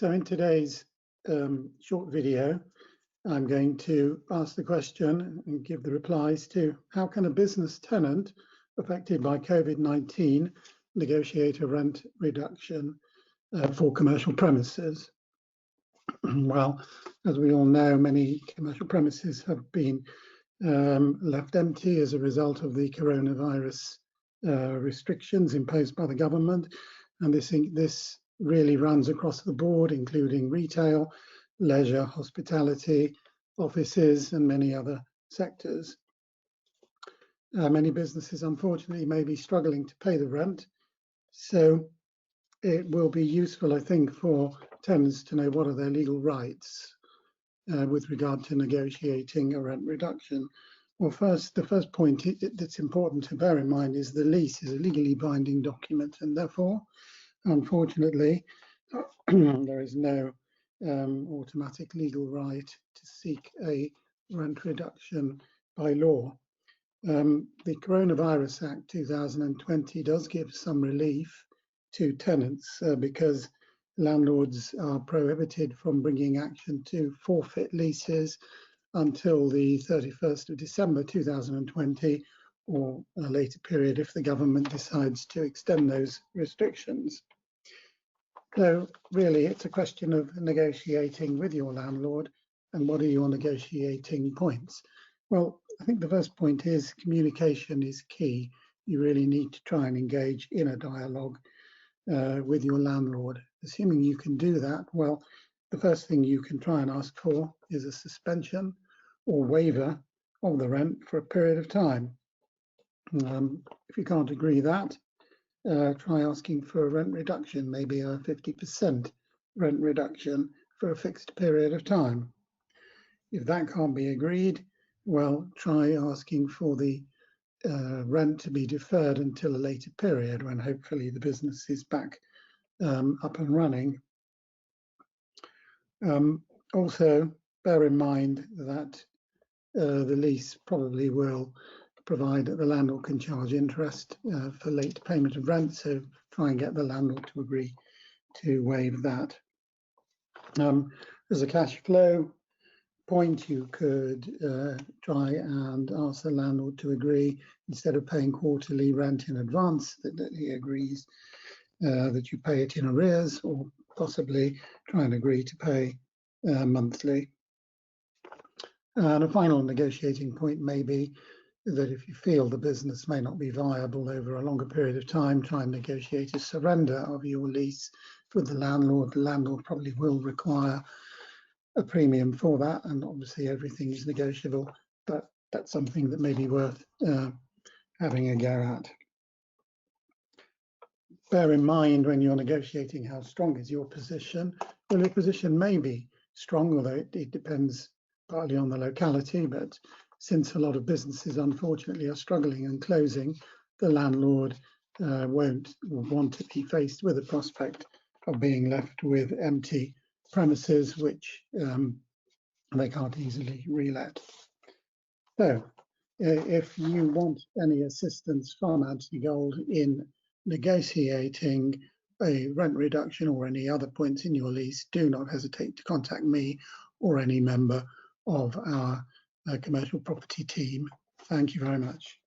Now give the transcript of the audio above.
So in today's short video, I'm going to ask the question and give the replies to how can a business tenant affected by COVID-19 negotiate a rent reduction for commercial premises? Well, as we all know, many commercial premises have been left empty as a result of the coronavirus restrictions imposed by the government, and this really runs across the board, including retail, leisure, hospitality, offices, and many other sectors. Many businesses, unfortunately, may be struggling to pay the rent, so it will be useful, I think, for tenants to know what are their legal rights with regard to negotiating a rent reduction. Well, the first point that's important to bear in mind is the lease is a legally binding document, and therefore, unfortunately, there is no automatic legal right to seek a rent reduction by law. The Coronavirus Act 2020 does give some relief to tenants because landlords are prohibited from bringing action to forfeit leases until the 31st of December 2020 or a later period if the government decides to extend those restrictions. So really it's a question of negotiating with your landlord, and what are your negotiating points? Well, I think the first point is communication is key. You really need to try and engage in a dialogue with your landlord. Assuming you can do that, well, the first thing you can try and ask for is a suspension or waiver of the rent for a period of time. If you can't agree that, try asking for a rent reduction, maybe a 50% rent reduction for a fixed period of time. If that can't be agreed, well, try asking for the rent to be deferred until a later period when hopefully the business is back up and running. Also, bear in mind that the lease probably will provide that the landlord can charge interest for late payment of rent, so try and get the landlord to agree to waive that. As a cash flow point, you could try and ask the landlord to agree, instead of paying quarterly rent in advance, that he agrees that you pay it in arrears, or possibly try and agree to pay monthly. And a final negotiating point may be that if you feel the business may not be viable over a longer period of time, try and negotiate a surrender of your lease with the landlord. The landlord probably will require a premium for that, and obviously everything is negotiable, but that's something that may be worth having a go at. Bear in mind when you're negotiating how strong is your position. Well, your position may be strong, although it depends partly on the locality, but since a lot of businesses unfortunately are struggling and closing, the landlord won't want to be faced with the prospect of being left with empty premises which they can't easily relet. So if you want any assistance from Anthony Gold in negotiating a rent reduction or any other points in your lease, do not hesitate to contact me or any member of our commercial property team. Thank you very much.